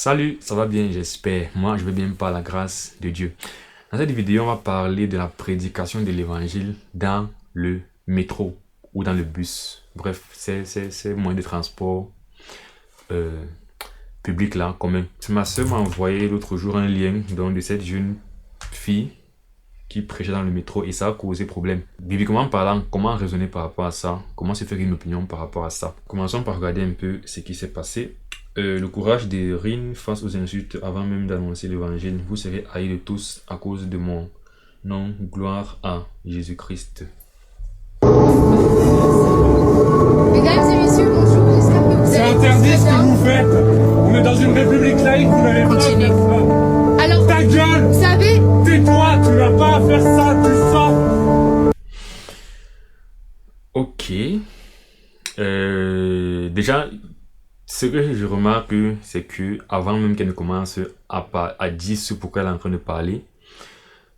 Salut, ça va bien, j'espère. Moi, je vais bien par la grâce de Dieu. Dans cette vidéo, on va parler de la prédication de l'évangile dans le métro ou dans le bus. Bref, c'est moyen de transport euh, public là, commun. Ma soeur m'a envoyé l'autre jour un lien de cette jeune fille qui prêchait dans le métro et ça a causé problème. Bibliquement parlant, comment raisonner par rapport à ça? Comment se faire une opinion par rapport à ça? Commençons par regarder un peu ce qui s'est passé. Le courage de Rin face aux insultes avant même d'annoncer l'évangile. Vous serez haïs de tous à cause de mon nom. Gloire à Jésus-Christ. Mesdames et messieurs, bonjour, j'espère que vous C'est allez interdit ce très que bien. vous faites. On est dans une république laïque, vous n'avez pas à Continue. faire ça. Alors, Ta gueule, vous savez, tais-toi, tu n'as pas à faire ça, tu sors. Ok. Déjà, ce que je remarque, c'est que avant même qu'elle ne commence à dire ce pourquoi elle est en train de parler,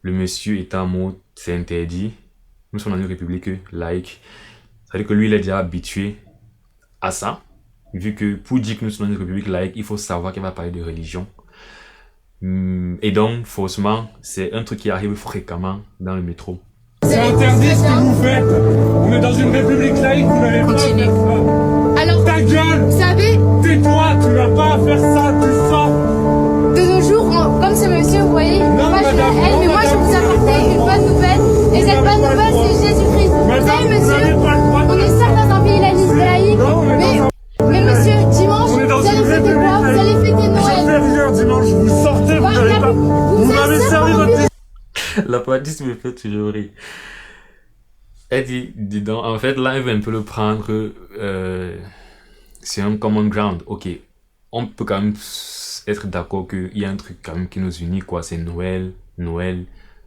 le monsieur est en mode c'est interdit. Nous sommes dans une république laïque. Ça veut dire que lui, il est déjà habitué à ça. Vu que pour dire que nous sommes dans une république laïque, il faut savoir qu'elle va parler de religion. Et donc, forcément, c'est un truc qui arrive fréquemment dans le métro. C'est interdit ce que vous faites. On est dans une république laïque, vous n'avez pas à Continue. faire ça. alors, Ta gueule, vous savez, tais-toi, tu n'as pas à faire ça, tu sors. de nos jours, comme ce monsieur, vous voyez, il Non, partage la madame, haine, non, mais moi je madame, vous apportais une bonne nouvelle, et Vous cette n'avez bonne pas le nouvelle, droit. c'est Jésus-Christ. Vous Madame, savez, vous monsieur, n'avez pas le droit de on est dire certes dans un pays laïque, Non, on est dans mais monsieur, dimanche, On est dans vous allez une fêter république quoi? Vous laïque. allez fêter Je Noël. fais rien dimanche, vous sortez, vous n'avez pas. Vous m'avez servi votre La pratique me fait toujours rire. Elle dit, dis donc, en fait, là, elle veut un peu le prendre. C'est un common ground. Ok, on peut quand même être d'accord qu'il y a un truc quand même qui nous unit, quoi. C'est Noël,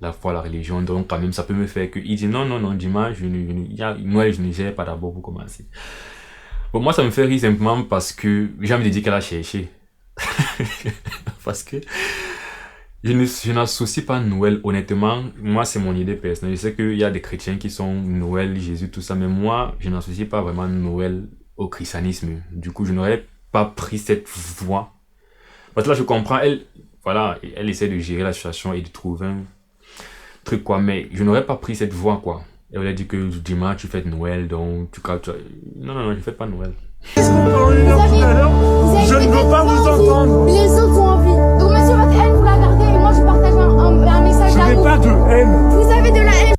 la foi, la religion. Donc, quand même, ça peut me faire que. Il dit non, dimanche, Noël, je ne gère pas d'abord pour commencer. Bon, moi, ça me fait rire simplement parce que j'ai envie de dire qu'elle a cherché. Parce que. Je n'associe pas Noël, honnêtement. Moi, c'est mon idée personnelle. Je sais qu'il y a des chrétiens qui sont Noël, Jésus, tout ça, mais moi, je n'associe pas vraiment Noël au christianisme. Du coup, je n'aurais pas pris cette voie. Parce que là, je comprends, elle essaie de gérer la situation et de trouver un truc, quoi, mais je n'aurais pas pris cette voie, quoi. Elle aurait dit que dimanche, tu fêtes Noël, donc Non, je ne fête pas Noël. pendant une heure tout à l'heure. Je ne veux pas vous entendre. Les autres ont envie. Donc, monsieur, votre haine, vous la gardez, et moi, je partage un message Je n'ai d'amour. pas de haine. Vous avez de la haine.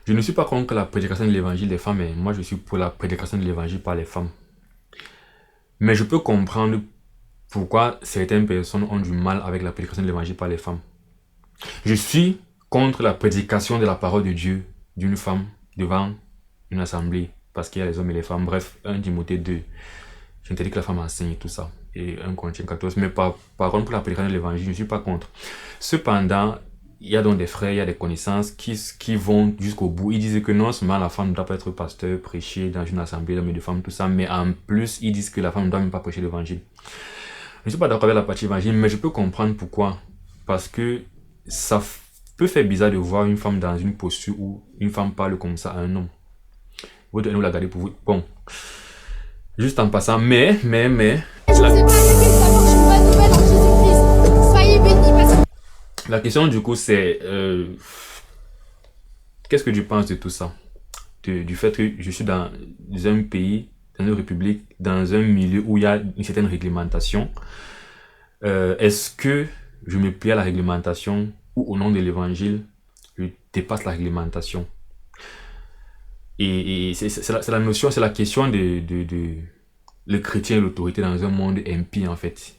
Je ne suis pas contre la prédication de l'évangile des femmes, mais moi, je suis pour la prédication de l'évangile par les femmes. Mais je peux comprendre pourquoi certaines personnes ont du mal avec la prédication de l'évangile par les femmes. Je suis contre la prédication de la parole de Dieu d'une femme devant une assemblée, parce qu'il y a les hommes et les femmes. Bref, 1 Timothée 2, j'interdis que la femme enseigne et tout ça, et 1 Corinthiens 14. Mais par contre, pour la prédication de l'évangile, je ne suis pas contre. Cependant, il y a donc des frères, il y a des connaissances qui vont jusqu'au bout. Ils disent que non seulement la femme ne doit pas être pasteur, prêcher dans une assemblée d'hommes et de femmes, tout ça, mais en plus, ils disent que la femme ne doit même pas prêcher l'évangile. Je ne suis pas d'accord avec la partie évangile, mais je peux comprendre pourquoi. Parce que ça peut faire bizarre de voir une femme dans une posture où une femme parle comme ça à un homme. Vous devez nous la garder pour vous. Bon, juste en passant, mais... Je vous ai pas dit que d'abord, je suis une bonne nouvelle en Jésus-Christ. Soyez bénis parce que La question du coup c'est... qu'est-ce que tu penses de tout ça? Du fait que je suis dans un pays, dans une république, dans un milieu où il y a une certaine réglementation. Est-ce que je me plie à la réglementation ou au nom de l'évangile, je dépasse la réglementation? Et c'est la notion, c'est la question de le chrétien et l'autorité dans un monde impie en fait.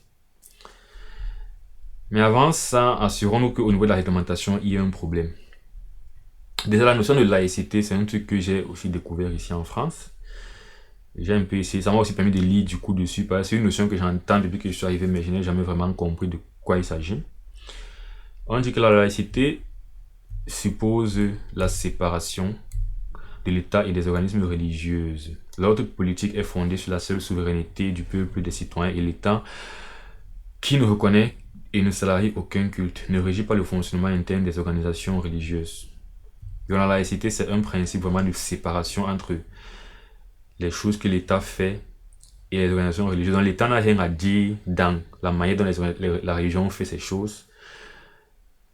Mais avant ça, assurons-nous qu'au niveau de la réglementation, il y a un problème. Déjà, la notion de laïcité, c'est un truc que j'ai aussi découvert ici en France. J'ai un peu essayé, ça m'a aussi permis de lire du coup dessus, parce que c'est une notion que j'entends depuis que je suis arrivé, mais je n'ai jamais vraiment compris de quoi il s'agit. On dit que la laïcité suppose la séparation de l'État et des organismes religieux. L'ordre politique est fondé sur la seule souveraineté du peuple, des citoyens, et l'État, qui ne reconnaît et ne salarie aucun culte, ne régit pas le fonctionnement interne des organisations religieuses. Dans la laïcité, c'est un principe vraiment de séparation entre les choses que l'État fait et les organisations religieuses. Donc l'État n'a rien à dire dans la manière dont la religion fait ses choses.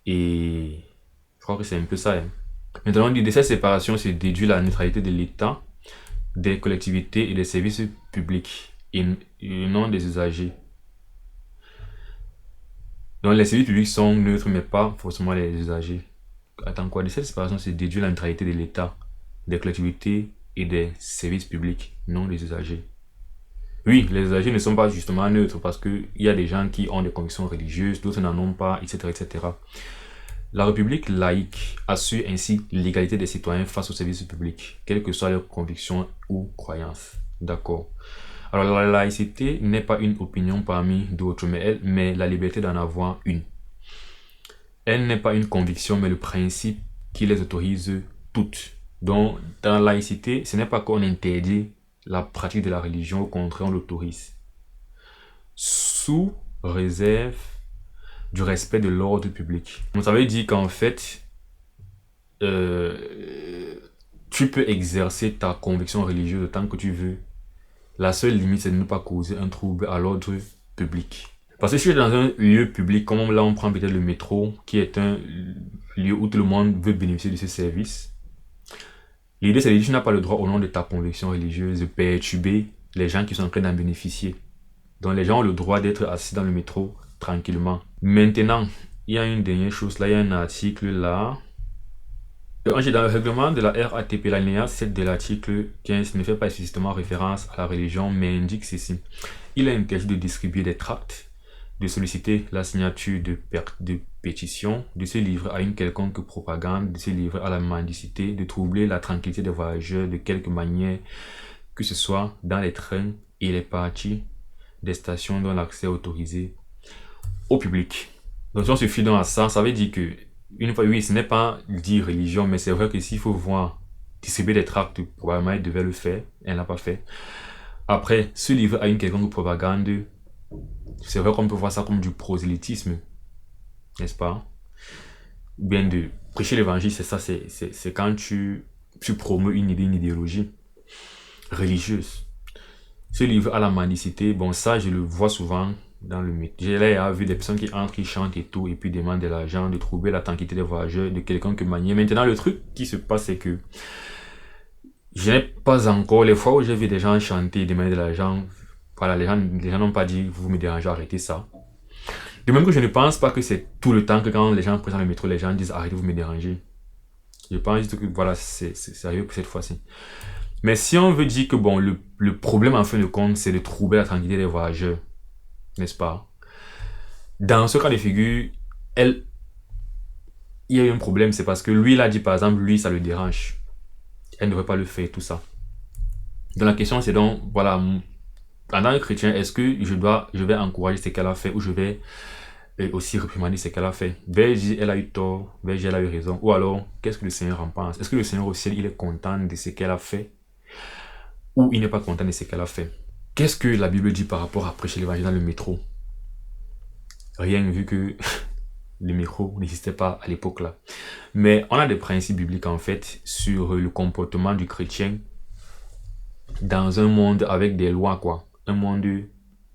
Et je crois que c'est un peu ça. Hein. Maintenant, de cette séparation se déduit la neutralité de l'État, des collectivités et des services publics, et non des usagers. Donc les services publics sont neutres, mais pas forcément les usagers. Attends quoi? De cette séparation se déduit la neutralité de l'État, des collectivités et des services publics, non des usagers. Oui, les usagers ne sont pas justement neutres parce qu'il y a des gens qui ont des convictions religieuses, d'autres n'en ont pas, etc., etc. La République laïque assure ainsi l'égalité des citoyens face aux services publics, quelles que soient leurs convictions ou croyances. D'accord. Alors la laïcité n'est pas une opinion parmi d'autres, mais la liberté d'en avoir une. Elle n'est pas une conviction, mais le principe qui les autorise toutes. Donc dans la laïcité, ce n'est pas qu'on interdit la pratique de la religion, au contraire on l'autorise. Sous réserve du respect de l'ordre public. Donc ça veut dire qu'en fait, tu peux exercer ta conviction religieuse autant que tu veux. La seule limite, c'est de ne pas causer un trouble à l'ordre public. Parce que si tu es dans un lieu public, comme là on prend peut-être le métro, qui est un lieu où tout le monde veut bénéficier de ce service, l'idée c'est que tu n'as pas le droit au nom de ta conviction religieuse de perturber les gens qui sont en train d'en bénéficier. Donc les gens ont le droit d'être assis dans le métro tranquillement. Maintenant, il y a une dernière chose là, il y a un article là. Dans le règlement de la RATP, l'alinéa 7 de l'article 15 ne fait pas explicitement référence à la religion, mais indique ceci. Il est interdit de distribuer des tracts, de solliciter la signature de pétitions, de se livrer à une quelconque propagande, de se livrer à la mendicité, de troubler la tranquillité des voyageurs de quelque manière que ce soit dans les trains et les parties des stations dont l'accès est autorisé au public. Donc si on se fie donc à ça, ça veut dire que, une fois, oui, ce n'est pas dit religion, mais c'est vrai que s'il faut voir distribuer des tracts, probablement elle devait le faire, elle n'a pas fait. Après, se livrer à une quelconque propagande, c'est vrai qu'on peut voir ça comme du prosélytisme, n'est-ce pas? Ou bien de prêcher l'évangile, c'est ça, c'est quand tu promeus une idée, une idéologie religieuse. Se livrer à la mendicité, bon ça je le vois souvent dans le mythe. J'ai là vu des personnes qui entrent, qui chantent et tout, et puis demandent de l'argent, de troubler la tranquillité des voyageurs de quelconque manière. Maintenant, le truc qui se passe, c'est que je n'ai pas encore, les fois où j'ai vu des gens chanter et demander de l'argent, voilà, les gens n'ont pas dit, vous me dérangez, arrêtez ça. De même que je ne pense pas que c'est tout le temps que quand les gens prennent le métro, les gens disent, arrêtez, vous me dérangez. Je pense juste que voilà, c'est sérieux pour cette fois-ci. Mais si on veut dire que bon, le problème en fin de compte, c'est de troubler la tranquillité des voyageurs, n'est-ce pas? Dans ce cas de figure, il y a eu un problème, c'est parce que lui, il a dit par exemple, lui, ça le dérange. Elle ne devrait pas le faire, tout ça. Donc la question, c'est donc, voilà, en tant que chrétien, est-ce que je vais encourager ce qu'elle a fait ou je vais aussi réprimander ce qu'elle a fait? Vais-je elle a eu tort, vais-je elle a eu raison? Ou alors, qu'est-ce que le Seigneur en pense? Est-ce que le Seigneur au ciel, il est content de ce qu'elle a fait? Ou il n'est pas content de ce qu'elle a fait? Qu'est-ce que la Bible dit par rapport à prêcher l'évangile dans le métro? Rien, vu que le métro n'existait pas à l'époque là. Mais on a des principes bibliques en fait sur le comportement du chrétien dans un monde avec des lois, quoi. Un monde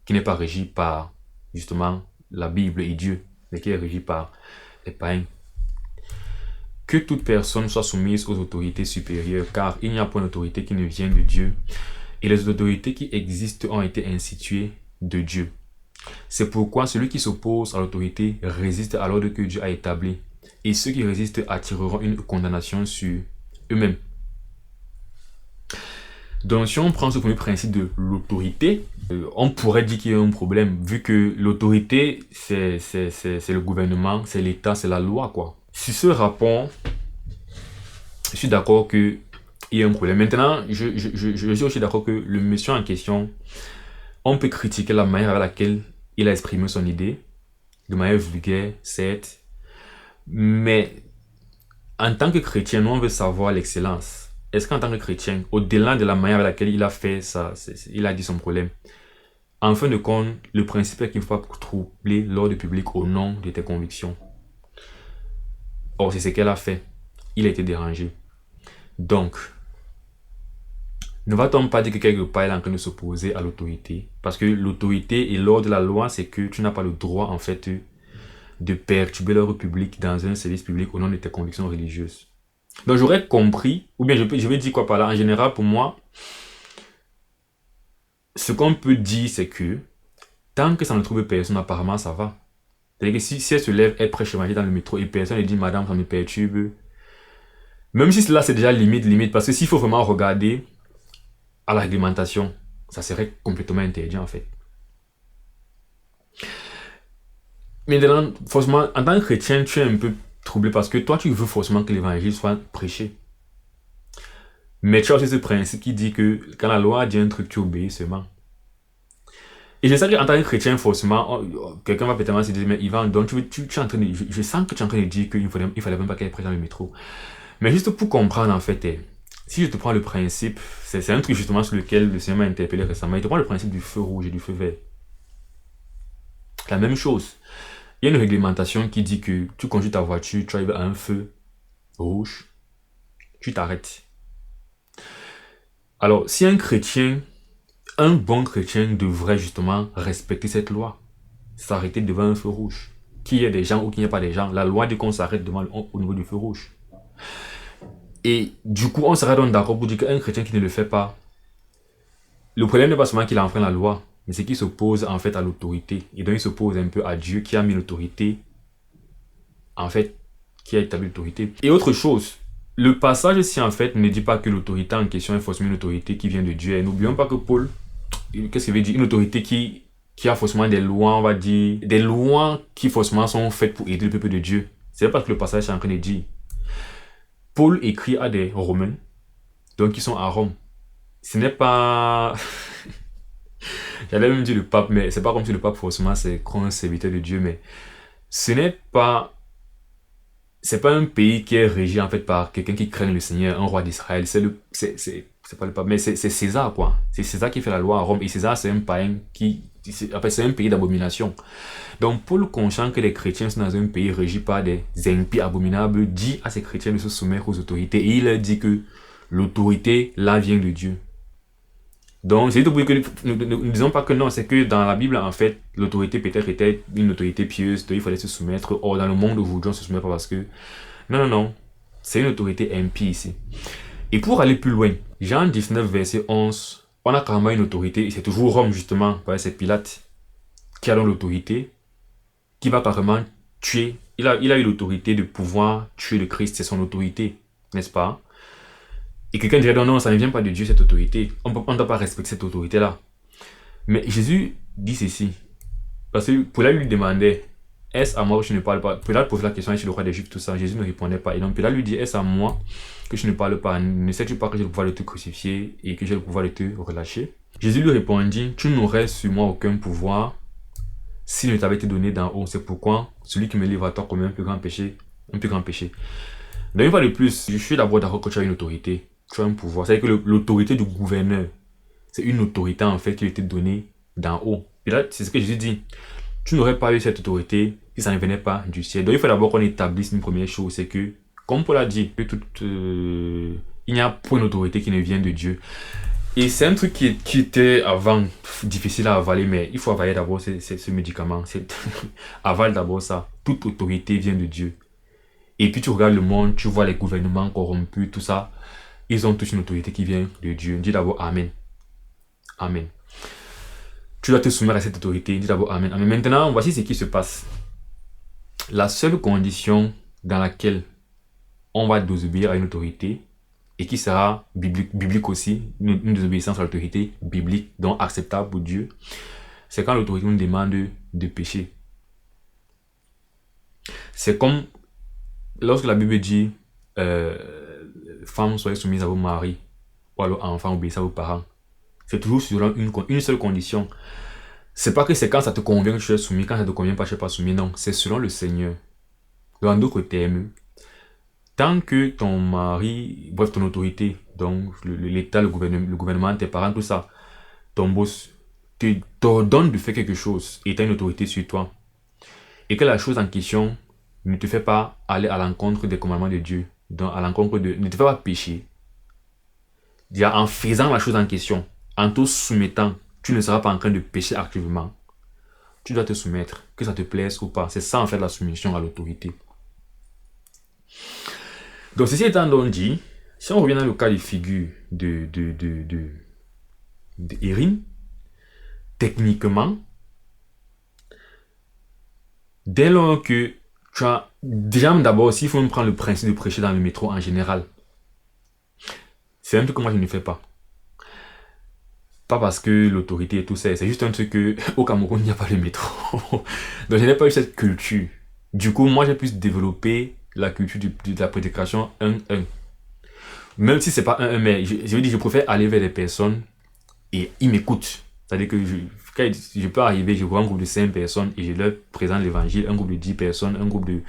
qui n'est pas régi par justement la Bible et Dieu, mais qui est régi par les païens. Que toute personne soit soumise aux autorités supérieures, car il n'y a pas d'autorité qui ne vient de Dieu. Et les autorités qui existent ont été instituées de Dieu. C'est pourquoi celui qui s'oppose à l'autorité résiste à l'ordre que Dieu a établi. Et ceux qui résistent attireront une condamnation sur eux-mêmes. Donc si on prend ce premier principe de l'autorité, on pourrait dire qu'il y a un problème, vu que l'autorité, c'est le gouvernement, c'est l'État, c'est la loi, quoi. Sur ce rapport, je suis d'accord qu'il y a un problème. Maintenant, je suis aussi d'accord que le monsieur en question, on peut critiquer la manière avec laquelle il a exprimé son idée, de manière vulgaire, certes, mais en tant que chrétien, nous on veut savoir l'excellence. Est-ce qu'en tant que chrétien, au-delà de la manière avec laquelle il a fait ça, il a dit son problème, en fin de compte, le principe est qu'il ne faut pas troubler l'ordre public au nom de tes convictions. Or, c'est ce qu'elle a fait. Il a été dérangé. Donc, Ne va-t-on pas dire que quelque part, il est en train de s'opposer à l'autorité? Parce que l'autorité et l'ordre de la loi, c'est que tu n'as pas le droit, en fait, de perturber l'ordre public dans un service public au nom de tes convictions religieuses. Donc j'aurais compris, ou bien je vais dire quoi par là. En général, pour moi, ce qu'on peut dire, c'est que tant que ça ne trouve personne, apparemment, ça va. C'est-à-dire que si elle se lève, elle prêche l'évangile dans le métro et personne ne dit, madame, ça me perturbe. Même si cela, c'est déjà limite, parce que s'il faut vraiment regarder à la réglementation, ça serait complètement interdit, en fait. Mais forcément, en tant que chrétien, tu es un peu troublé parce que toi, tu veux forcément que l'évangile soit prêché. Mais tu as aussi ce principe qui dit que quand la loi dit un truc, tu obéis seulement. Et je sais qu'en tant que chrétien, forcément, quelqu'un va peut-être se dire, mais Ivan, donc tu es en train de, je sens que tu es en train de dire qu'il ne fallait même pas qu'elle prenne dans le métro. Mais juste pour comprendre, en fait, si je te prends le principe, c'est un truc justement sur lequel le Seigneur m'a interpellé récemment, il te prend le principe du feu rouge et du feu vert. La même chose. Il y a une réglementation qui dit que tu conduis ta voiture, tu arrives à un feu rouge, tu t'arrêtes. Alors, si un bon chrétien devrait justement respecter cette loi, s'arrêter devant un feu rouge. Qu'il y ait des gens ou qu'il n'y ait pas des gens, la loi dit qu'on s'arrête au niveau du feu rouge. Et du coup, on serait donc d'accord pour dire qu'un chrétien qui ne le fait pas, le problème n'est pas seulement qu'il enfreint la loi, mais c'est qu'il s'oppose en fait à l'autorité. Et donc il s'oppose un peu à Dieu qui a mis l'autorité, en fait, qui a établi l'autorité. Et autre chose, le passage-ci en fait ne dit pas que l'autorité en question est forcément une autorité qui vient de Dieu. Et n'oublions pas que Paul, qu'est-ce qu'il veut dire? Une autorité qui a forcément des lois, on va dire, des lois qui forcément sont faites pour aider le peuple de Dieu. C'est pas parce que le passage est en train de dire. Paul écrit à des Romains, donc ils sont à Rome. Ce n'est pas... J'allais même dire le pape, mais c'est pas comme si le pape forcément c'est un serviteur de Dieu, mais ce n'est pas... C'est pas un pays qui est régi en fait par quelqu'un qui craint le Seigneur, un roi d'Israël. C'est pas le pape, mais c'est César quoi. C'est César qui fait la loi à Rome et César c'est un païen c'est un pays d'abomination. Donc Paul, conscient que les chrétiens sont dans un pays régi par des impies abominables, dit à ces chrétiens de se soumettre aux autorités et il leur dit que l'autorité là vient de Dieu. Donc c'est tout pour que nous ne disons pas que non, c'est que dans la Bible en fait l'autorité peut-être était une autorité pieuse, donc il fallait se soumettre. Or dans le monde aujourd'hui on se soumet pas parce que non, c'est une autorité impie ici. Et pour aller plus loin, Jean 19 verset 11, on a carrément une autorité, et c'est toujours Rome justement, c'est Pilate qui a donc l'autorité, qui va carrément tuer. Il a eu l'autorité de pouvoir tuer le Christ, c'est son autorité, n'est-ce pas? Et quelqu'un dirait non, ça ne vient pas de Dieu cette autorité. On ne doit pas respecter cette autorité-là. Mais Jésus dit ceci. Parce que Pilate lui demandait, est-ce à moi que je ne parle pas? Pilate posait la question, est-ce le roi des Juifs, tout ça. Jésus ne répondait pas. Et donc Pilate lui dit, est-ce à moi que je ne parle pas? Ne sais-tu pas que j'ai le pouvoir de te crucifier et que j'ai le pouvoir de te relâcher? Jésus lui répondit, tu n'aurais sur moi aucun pouvoir s'il ne t'avait été donné d'en haut. C'est pourquoi celui qui me livre à toi commet un plus grand péché. Donc une fois de plus, je suis d'abord d'accord que tu as une autorité. Tu as un pouvoir. C'est-à-dire que l'autorité du gouverneur, c'est une autorité en fait qui a été donnée d'en haut. Et là, c'est ce que Jésus dit. Tu n'aurais pas eu cette autorité si ça ne venait pas du ciel. Donc il faut d'abord qu'on établisse une première chose, c'est que, comme Paul a dit, que il n'y a point d'autorité qui ne vient de Dieu. Et c'est un truc qui était avant difficile à avaler, mais il faut avaler d'abord ce médicament. Avale d'abord ça. Toute autorité vient de Dieu. Et puis tu regardes le monde, tu vois les gouvernements corrompus, tout ça. Ils ont tous une autorité qui vient de Dieu. Dis d'abord Amen. Amen. Tu dois te soumettre à cette autorité. Dis d'abord Amen. Amen. Maintenant, voici ce qui se passe. La seule condition dans laquelle on va désobéir à une autorité, et qui sera biblique aussi, une désobéissance à l'autorité biblique, donc acceptable pour Dieu, c'est quand l'autorité nous demande de pécher. C'est comme lorsque la Bible dit femmes, soyez soumises à vos maris, ou alors enfants, obéissez à vos parents. C'est toujours selon une seule condition. C'est pas que c'est quand ça te convient que tu es soumis, quand ça te convient pas, tu n'es pas soumis. Non, c'est selon le Seigneur. Dans d'autres termes, tant que ton mari, bref, ton autorité, donc l'État, le gouvernement, tes parents, tout ça, ton boss, t'ordonne de faire quelque chose et tu as une autorité sur toi, et que la chose en question ne te fait pas aller à l'encontre des commandements de Dieu, donc à l'encontre ne te fait pas pécher, Déjà, en faisant la chose en question, en te soumettant, tu ne seras pas en train de pécher activement. Tu dois te soumettre, que ça te plaise ou pas. C'est ça en fait la soumission à l'autorité. Donc ceci étant donc dit, si on revient dans le cas de figure de Erin, techniquement, dès lors que tu as... Déjà d'abord aussi, il faut me prendre le principe de prêcher dans le métro en général. C'est un truc que moi je ne fais pas. Pas parce que l'autorité et tout ça, c'est juste un truc que au Cameroun, il n'y a pas de métro. Donc je n'ai pas eu cette culture. Du coup, moi j'ai pu développer la culture de la prédication 1-1. Même si c'est pas 1-1, mais je veux dire, je préfère aller vers les personnes et ils m'écoutent. C'est-à-dire que je peux arriver, je vois un groupe de 5 personnes et je leur présente l'évangile, un groupe de 10 personnes, un groupe de...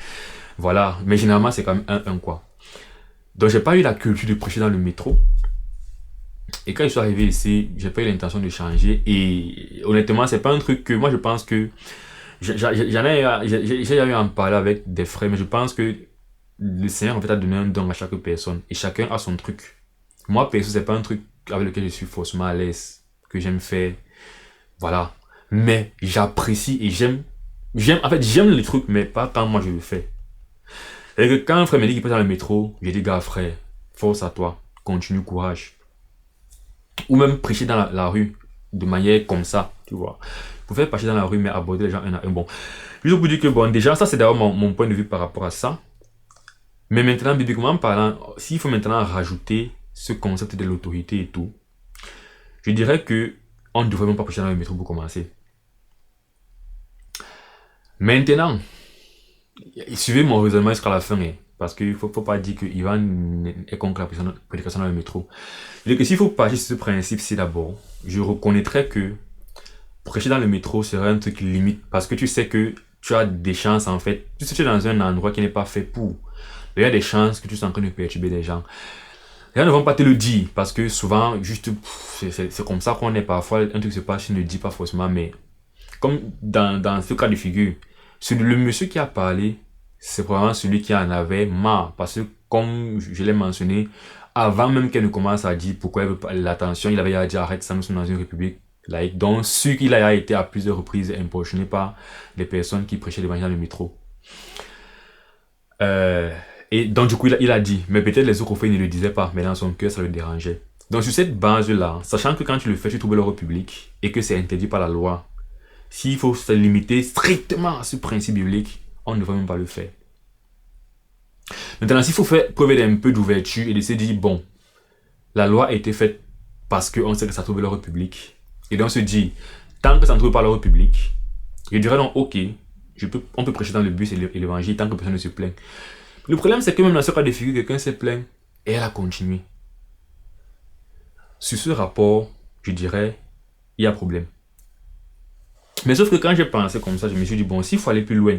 Voilà, mais généralement c'est quand même 1-1 quoi. Donc j'ai pas eu la culture de prêcher dans le métro. Et quand je suis arrivé ici, j'ai pas eu l'intention de changer. Et honnêtement, c'est pas un truc que moi je pense que j'ai eu à en parler avec des frères, mais je pense que le Seigneur en fait a donné un don à chaque personne et chacun a son truc. Moi perso, c'est pas un truc avec lequel je suis forcément à l'aise, que j'aime faire. Voilà. Mais j'apprécie et j'aime les trucs, mais pas quand moi je le fais. Et que quand un frère me dit qu'il peut dans le métro, je dis gars frère, force à toi, continue, courage. Ou même prêcher dans la rue de manière comme ça, tu vois. Vous pouvez prêcher dans la rue, mais aborder les gens un à un. Bon, juste pour dire que bon, déjà, ça c'est d'abord mon point de vue par rapport à ça. Mais maintenant, bibliquement parlant, s'il faut maintenant rajouter ce concept de l'autorité et tout, je dirais que on ne devrait même pas prêcher dans le métro pour commencer. Maintenant, suivez mon raisonnement jusqu'à la fin, hein, parce qu'il ne faut pas dire que Ivan est contre la prédication dans le métro. Je dis que s'il faut partir sur ce principe-ci d'abord, je reconnaîtrais que prêcher dans le métro serait un truc limite, parce que tu sais que tu as des chances en fait, tu sais que tu es dans un endroit qui n'est pas fait pour. Il y a des chances que tu sois en train de perturber des gens. Les gens ne vont pas te le dire, parce que souvent, juste, c'est comme ça qu'on est parfois, un truc se passe, tu ne le dis pas forcément, mais comme dans ce cas de figure, le monsieur qui a parlé, c'est probablement celui qui en avait marre, parce que comme je l'ai mentionné, avant même qu'elle ne commence à dire pourquoi elle veut pas l'attention, il avait dit arrête ça, nous sommes dans une république laïque. Donc, ce qu'il a été à plusieurs reprises importuné par les personnes qui prêchaient l'évangile dans le métro. Et donc, du coup, il a dit, mais peut-être les autres frères ne le disaient pas, mais dans son cœur, ça le dérangeait. Donc, sur cette base-là, sachant que quand tu le fais, tu trouves l'ordre public et que c'est interdit par la loi, s'il faut se limiter strictement à ce principe biblique, on ne devrait même pas le faire. Maintenant, s'il faut faire preuve d'un peu d'ouverture et de se dire, bon, la loi a été faite parce qu'on sait que ça trouve l'ordre public. Et donc on se dit, tant que ça ne trouve pas l'ordre public, je dirais donc, ok, on peut prêcher dans le bus et l'évangile tant que personne ne se plaint. Le problème, c'est que même dans ce cas de figure, quelqu'un s'est plaint et elle a continué. Sur ce rapport, je dirais, il y a problème. Mais sauf que quand j'ai pensé comme ça, je me suis dit, bon, s'il faut aller plus loin,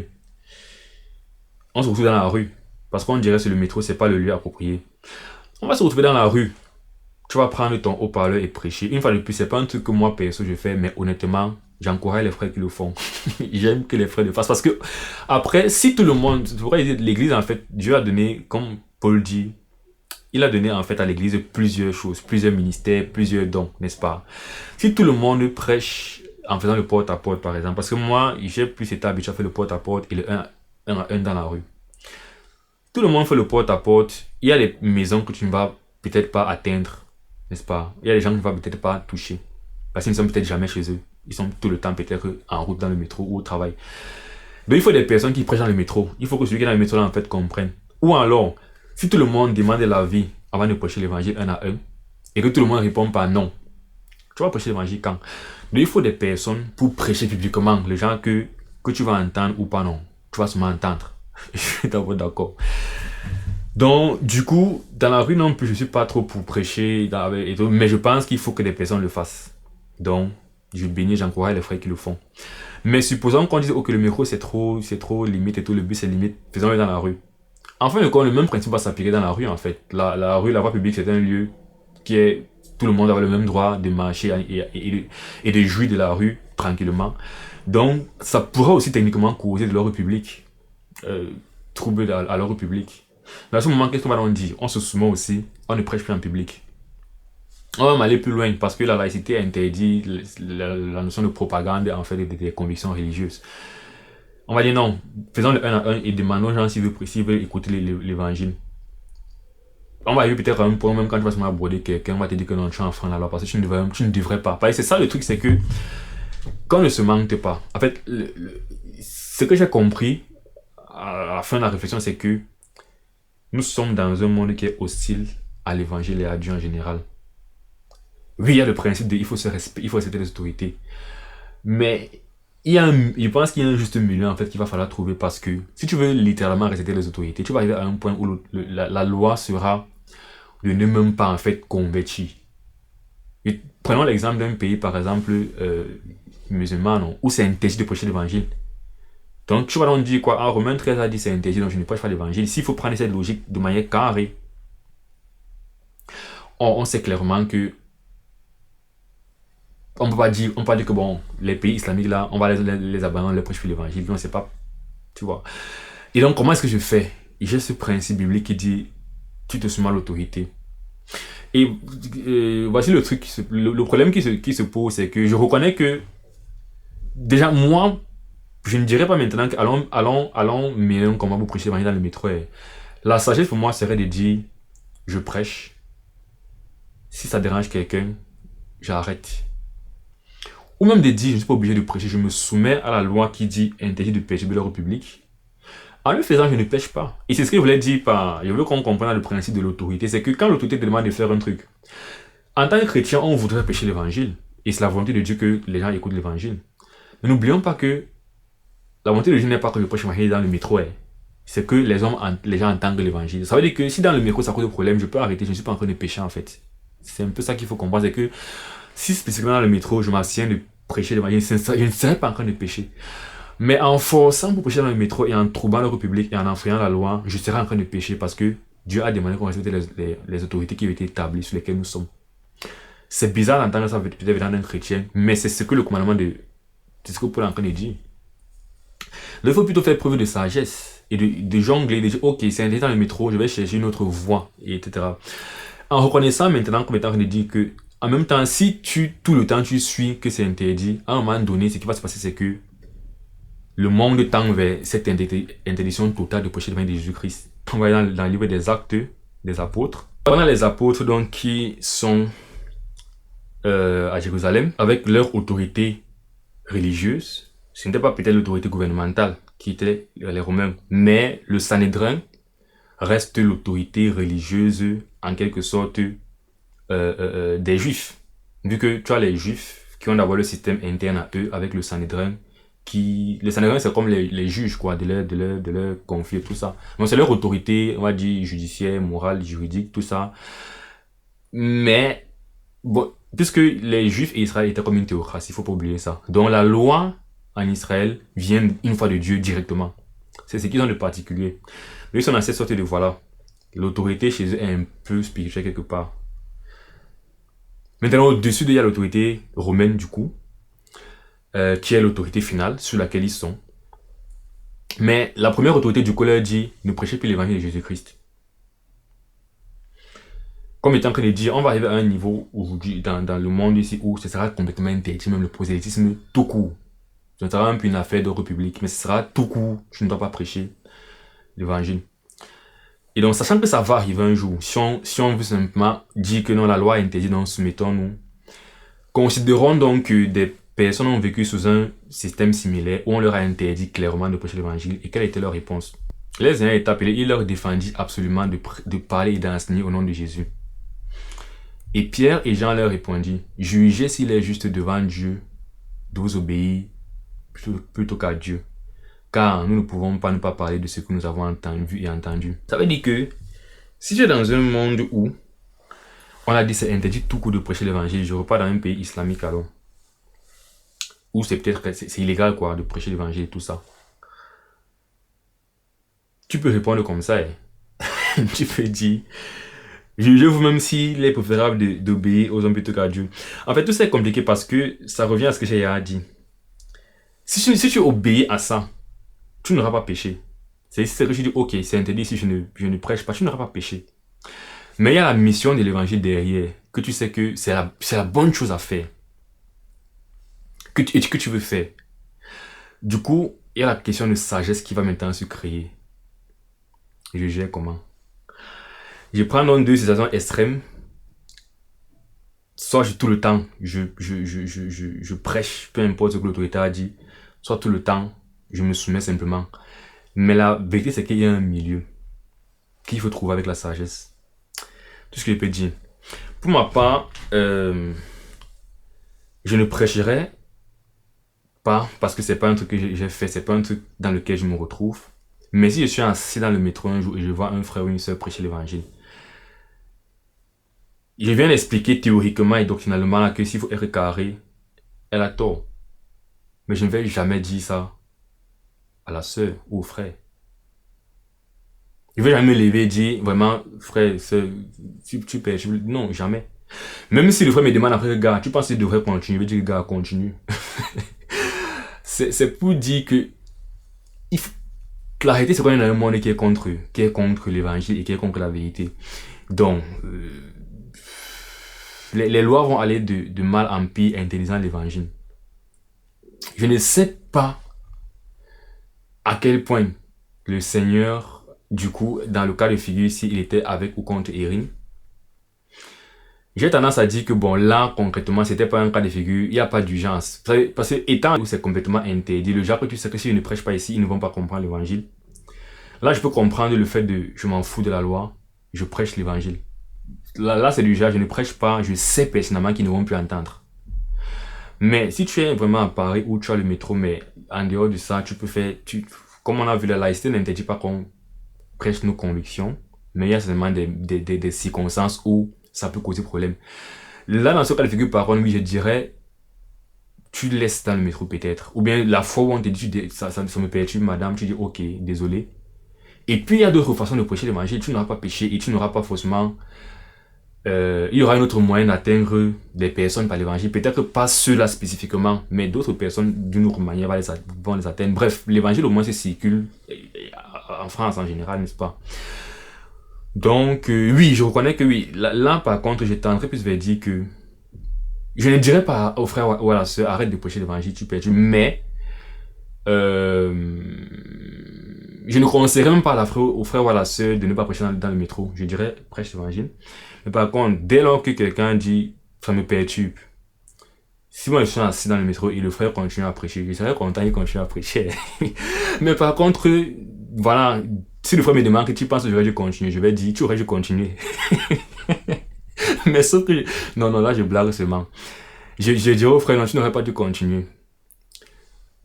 on se retrouve dans la rue. Parce qu'on dirait que le métro, c'est pas le lieu approprié. On va se retrouver dans la rue. Tu vas prendre ton haut-parleur et prêcher. Une fois de plus, c'est pas un truc que moi, perso, je fais, mais honnêtement, j'encourage les frères qui le font. J'aime que les frères le fassent. Parce que, après, si tout le monde, l'église, en fait, Dieu a donné, comme Paul dit, il a donné, en fait, à l'église plusieurs choses, plusieurs ministères, plusieurs dons, n'est-ce pas? Si tout le monde prêche en faisant le porte-à-porte, par exemple, parce que moi, j'ai plus été habitué à faire le porte-à-porte et le 1 à 1 dans la rue. Tout le monde fait le porte-à-porte. Il y a des maisons que tu ne vas peut-être pas atteindre, n'est-ce pas? Il y a des gens que tu ne vas peut-être pas toucher. Parce qu'ils ne sont peut-être jamais chez eux. Ils sont tout le temps peut-être en route dans le métro ou au travail. Donc il faut des personnes qui prêchent dans le métro. Il faut que celui qui est dans le métro là, en fait, comprenne. Ou alors, si tout le monde demande l'avis avant de prêcher l'évangile 1 à 1, et que tout le monde répond pas non, tu vas prêcher l'évangile quand? Donc il faut des personnes pour prêcher publiquement. Les gens que tu vas entendre ou pas non. Tu vas seulement entendre. Je suis d'abord d'accord. Donc, du coup, dans la rue non plus, je ne suis pas trop pour prêcher, et tout, mais je pense qu'il faut que des personnes le fassent. Donc, je bénis, j'encourage les frères qui le font. Mais supposons qu'on dise que le métro c'est trop limite et tout, le bus c'est limite, faisons-le dans la rue. Enfin, le même principe va s'appliquer dans la rue en fait. La rue, la voie publique, c'est un lieu qui est. Tout le monde a le même droit de marcher et de jouir de la rue tranquillement. Donc, ça pourra aussi techniquement causer de l'ordre public. Trouble à l'ordre public. Dans ce moment, qu'est-ce qu'on va donc dire? On se soumet aussi, on ne prêche plus en public. On va même aller plus loin parce que la laïcité interdit la notion de propagande en fait des convictions religieuses. On va dire non, faisons le 1 à 1 et demandons aux gens s'ils veulent écouter l'évangile. On va arriver peut-être à un point, même quand tu vas se aborder quelqu'un, on va te dire que non, tu es enfant la loi parce que tu ne devrais pas. C'est ça le truc, c'est que qu'on ne se mente pas. En fait, ce que j'ai compris à la fin de la réflexion, c'est que nous sommes dans un monde qui est hostile à l'évangile et à Dieu en général. Oui, il y a le principe de il faut accepter les autorités. Mais je pense qu'il y a un juste milieu en fait qu'il va falloir trouver parce que si tu veux littéralement respecter les autorités, tu vas arriver à un point où la loi sera de ne même pas en fait convertir. Et prenons l'exemple d'un pays par exemple musulman non, où c'est interdit de prêcher l'évangile. Donc tu vas donc dire quoi? Romains 13 a dit c'est interdit donc je ne prêche pas l'évangile. S'il faut prendre cette logique de manière carrée, on sait clairement que on peut pas dire que bon, les pays islamiques là, on va les abandonner, les prêcher l'évangile, on sait pas, tu vois. Et donc comment est-ce que je fais? J'ai ce principe biblique qui dit tu te soumets à l'autorité. Et voici le truc, le problème qui se pose, c'est que je reconnais que déjà moi, je ne dirais pas maintenant que allons mener un combat pour prêcher l'évangile dans le métro. La sagesse pour moi serait de dire je prêche. Si ça dérange quelqu'un, j'arrête. Ou même de dire, je ne suis pas obligé de prêcher, je me soumets à la loi qui dit interdit de perturber l'ordre public. En le faisant, je ne pêche pas. Et c'est ce que je voulais dire je veux qu'on comprenne le principe de l'autorité. C'est que quand l'autorité te demande de faire un truc, en tant que chrétien, on voudrait prêcher l'évangile. Et c'est la volonté de Dieu que les gens écoutent l'évangile. Mais n'oublions pas que la volonté de Dieu n'est pas que je prêche l'évangile dans le métro. C'est que les gens entendent l'évangile. Ça veut dire que si dans le métro ça cause de problème, je peux arrêter, je ne suis pas en train de pécher en fait. C'est un peu ça qu'il faut comprendre. C'est que si spécifiquement dans le métro, je m'abstiens de prêcher l'évangile, je ne serais pas en train de pécher. Mais en forçant pour prêcher dans le métro et en troublant l'ordre public et en enfreignant la loi, je serais en train de pécher parce que Dieu a demandé qu'on respecte les autorités qui ont été établies sur lesquelles nous sommes. C'est bizarre d'entendre ça peut-être venant d'un chrétien, mais c'est ce que le commandement c'est ce que Paul est en train de dire. Donc il faut plutôt faire preuve de sagesse et de jongler, de dire ok, c'est interdit dans le métro, je vais chercher une autre voie, etc. En reconnaissant maintenant comme étant en train de dire que en même temps, si tout le temps tu suis que c'est interdit, à un moment donné, ce qui va se passer, c'est que le monde tend vers cette interdiction totale de prêcher l'évangile de Jésus-Christ. On va dans le livre des Actes des Apôtres. On a les apôtres donc qui sont à Jérusalem avec leur autorité religieuse. Ce n'était pas peut-être l'autorité gouvernementale qui était les Romains, mais le Sanhédrin reste l'autorité religieuse en quelque sorte des Juifs. Vu que tu as les Juifs qui ont d'abord le système interne à eux avec le Sanhédrin. Le Sanhédrin c'est comme les juges quoi, de leur conflit et tout ça. Donc c'est leur autorité, on va dire judiciaire, morale, juridique, tout ça. Mais bon, puisque les Juifs et Israël étaient comme une théocratie, il ne faut pas oublier ça. Donc la loi en Israël vient une fois de Dieu directement. C'est ce qu'ils ont de particulier. Mais ils sont dans cette sorte de voilà. L'autorité chez eux est un peu spirituelle quelque part. Maintenant au-dessus d'eux, il y a l'autorité romaine du coup. Qui est l'autorité finale sur laquelle ils sont. Mais la première autorité du coup leur dit ne prêchez plus l'évangile de Jésus-Christ. Comme étant en train de dire, on va arriver à un niveau aujourd'hui dans le monde ici où ce sera complètement interdit, même le prosélytisme tout court. Ce ne sera même plus une affaire d'ordre public, mais ce sera tout court, je ne dois pas prêcher l'évangile. Et donc, sachant que ça va arriver un jour, si on veut simplement dire que non, la loi est interdite, donc soumettons-nous. Considérons donc que des personnes ont vécu sous un système similaire où on leur a interdit clairement de prêcher l'évangile. Et quelle était leur réponse? Les uns étaient appelés, ils leur défendit absolument de parler et d'enseigner au nom de Jésus. Et Pierre et Jean leur répondit, jugez s'il est juste devant Dieu de vous obéir plutôt qu'à Dieu. Car nous ne pouvons pas ne pas parler de ce que nous avons entendu et entendu. Ça veut dire que si tu es dans un monde où on a dit c'est interdit tout court de prêcher l'évangile, je repars dans un pays islamique alors. Ou c'est peut-être c'est illégal quoi de prêcher l'évangile et tout ça. Tu peux répondre comme ça. Tu peux dire jugez-vous même s'il est préférable d'obéir aux hommes plutôt qu'à Dieu. En fait tout ça est compliqué parce que ça revient à ce que j'ai dit. Si tu obéis à ça, tu n'auras pas péché. C'est ce que je dis, ok, c'est interdit si je ne prêche pas, tu n'auras pas péché. Mais il y a la mission de l'évangile derrière. que tu sais que c'est la bonne chose à faire, que tu veux faire. Du coup, il y a la question de sagesse qui va maintenant se créer. Je gère comment? Je prends donc deux situations extrêmes. Soit tout le temps, je prêche, peu importe ce que l'autorité a dit, soit tout le temps, je me soumets simplement. Mais la vérité, c'est qu'il y a un milieu qu'il faut trouver avec la sagesse. Tout ce que je peux dire. Pour ma part, je ne prêcherai pas parce que c'est pas un truc que j'ai fait, c'est pas un truc dans lequel je me retrouve. Mais si je suis assis dans le métro un jour et je vois un frère ou une soeur prêcher l'évangile, je viens d'expliquer théoriquement et doctrinalement là, que s'il faut être carré, elle a tort. Mais je ne vais jamais dire ça à la sœur ou au frère. Je ne vais jamais me lever et dire vraiment, frère, tu pêches. Non, jamais. Même si le frère me demande après, gars, tu penses qu'il devrait continuer, je vais dire, gars, continue. C'est pour dire que la réalité, c'est qu'on est dans un monde qui est contre l'évangile et qui est contre la vérité. Donc, les lois vont aller de mal en pire, intelligent l'évangile. Je ne sais pas à quel point le Seigneur, du coup, dans le cas de figure ici, il était avec ou contre Erin. J'ai tendance à dire que bon, là, concrètement, c'était pas un cas de figure, il n'y a pas d'urgence. Parce que étant où c'est complètement interdit, le genre que tu sais que si je ne prêche pas ici, ils ne vont pas comprendre l'évangile. Là, je peux comprendre le fait de je m'en fous de la loi, je prêche l'évangile. Là c'est du genre, je ne prêche pas, je sais personnellement qu'ils ne vont plus entendre. Mais si tu es vraiment à Paris où tu as le métro, mais en dehors de ça, tu peux faire, comme on a vu, la laïcité n'interdit pas qu'on prêche nos convictions, mais il y a certainement des circonstances où ça peut causer problème. Là, dans ce cas de figure, par contre, oui, je dirais, tu laisses dans le métro peut-être. Ou bien la fois où on te dit, ça me perturbe, madame, tu dis, ok, désolé. Et puis, il y a d'autres façons de prêcher l'évangile. Tu n'auras pas péché et tu n'auras pas forcément... il y aura un autre moyen d'atteindre des personnes par l'évangile. Peut-être pas ceux-là spécifiquement, mais d'autres personnes, d'une autre manière, vont les atteindre. Bref, l'évangile au moins se circule en France en général, n'est-ce pas? Donc, oui, je reconnais que oui. Là, par contre, je tendrais plus vers dire que je ne dirais pas au frère ou à la sœur, arrête de prêcher l'évangile, tu perds. Mais, je ne conseillerais même pas au frère ou à la sœur de ne pas prêcher dans le métro. Je dirais, prêche l'évangile. Mais par contre, dès lors que quelqu'un dit, ça me perturbe, si moi je suis assis dans le métro et le frère continue à prêcher, je serais content qu'il continue à prêcher. Mais par contre, voilà, si le frère me demande que tu penses que j'aurais dû continuer, je vais dire, tu aurais dû continuer. Mais sauf que, non, là je blague seulement. Je dirais au frère, non, tu n'aurais pas dû continuer.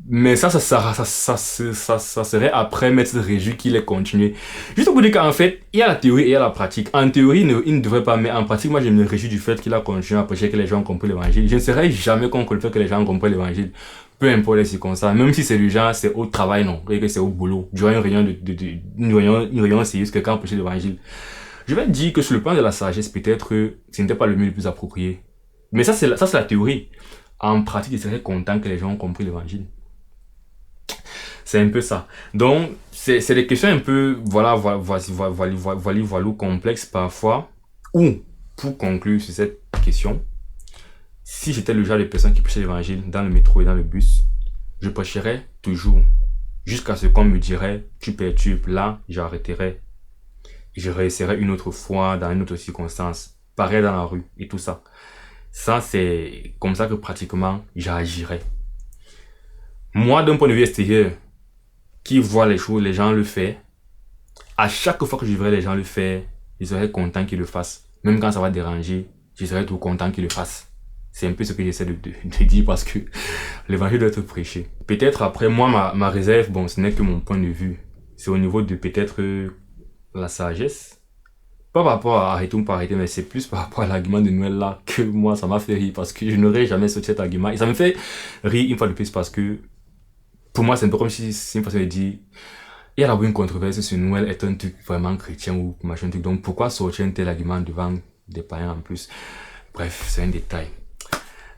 Mais ça serait après m'être réjoui qu'il ait continué. Juste pour dire qu'en fait, il y a la théorie et il y a la pratique. En théorie, il ne devrait pas, mais en pratique, moi je me réjouis du fait qu'il a continué à prêcher, que les gens ont compris l'évangile. Je ne serais jamais contre le fait que les gens ont compris l'évangile. Peu importe les circonstances, même si c'est du genre, c'est au travail, non, que c'est au boulot. Durant une réunion sérieuse, quelqu'un a prêché l'évangile. Je vais dire que sur le plan de la sagesse, peut-être, ce n'était pas le mieux le plus approprié. Mais ça, c'est la théorie. En pratique, je serais content que les gens ont compris l'évangile. C'est un peu ça. Donc, c'est des questions un peu, voilà, complexes parfois. Ou, pour conclure sur cette question, si j'étais le genre de personne qui prêchait l'évangile dans le métro et dans le bus, je prêcherais toujours. Jusqu'à ce qu'on me dirait, tu perturbes, là, j'arrêterais. Et je réessayerais une autre fois, dans une autre circonstance. Pareil dans la rue et tout ça. Ça, c'est comme ça que pratiquement, j'agirais. Moi, d'un point de vue extérieur, qui voit les choses, les gens le font. À chaque fois que je verrai les gens le faire, je serai content qu'ils le fassent. Même quand ça va déranger, je serai tout content qu'ils le fassent. C'est un peu ce que j'essaie de dire parce que l'évangile doit être prêché. Peut-être après, moi, ma réserve, bon, ce n'est que mon point de vue. C'est au niveau de peut-être la sagesse. Pas par rapport à arrêter ou pas arrêter, mais c'est plus par rapport à l'argument de Noël là que moi, ça m'a fait rire parce que je n'aurais jamais sauté cet argument. Et ça me fait rire une fois de plus parce que pour moi, c'est un peu comme si c'est une façon de dire, il y a d'abord une controverse sur Noël est un truc vraiment chrétien ou machin truc. Donc pourquoi sortir un tel argument devant des païens en plus? Bref, c'est un détail.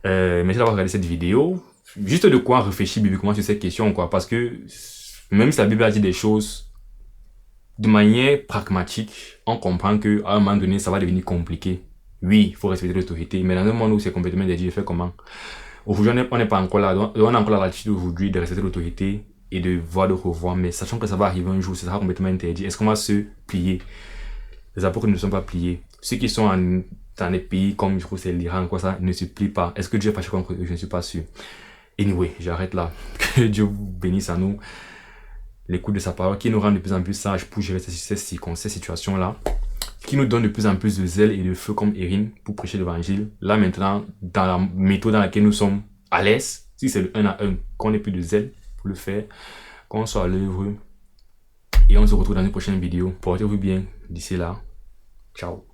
Merci d'avoir regardé cette vidéo. Juste de quoi réfléchir bibliquement sur cette question, quoi. Parce que même si la Bible a dit des choses de manière pragmatique, on comprend qu'à un moment donné, ça va devenir compliqué. Oui, il faut respecter l'autorité, mais dans un monde où c'est complètement dédié, faire comment? Aujourd'hui, on n'est pas encore là. On a encore la latitude aujourd'hui de respecter l'autorité et de voir d'autres voies, mais sachant que ça va arriver un jour, ça sera complètement interdit. Est-ce qu'on va se plier? Les apôtres ne sont pas pliés. Ceux qui sont dans des pays comme je trouve c'est l'Iran, quoi ça, ne se plient pas. Est-ce que Dieu est fâché contre eux? Je ne suis pas sûr. Anyway, j'arrête là. Que Dieu vous bénisse à nous. L'écoute de sa parole qui nous rend de plus en plus sages pour gérer ces situations-là, qui nous donne de plus en plus de zèle et de feu comme Erin pour prêcher l'évangile. Là maintenant, dans la méthode dans laquelle nous sommes à l'aise, si c'est le 1 à 1, qu'on ait plus de zèle pour le faire, qu'on soit à l'œuvre. Et on se retrouve dans une prochaine vidéo. Portez-vous bien. D'ici là, ciao.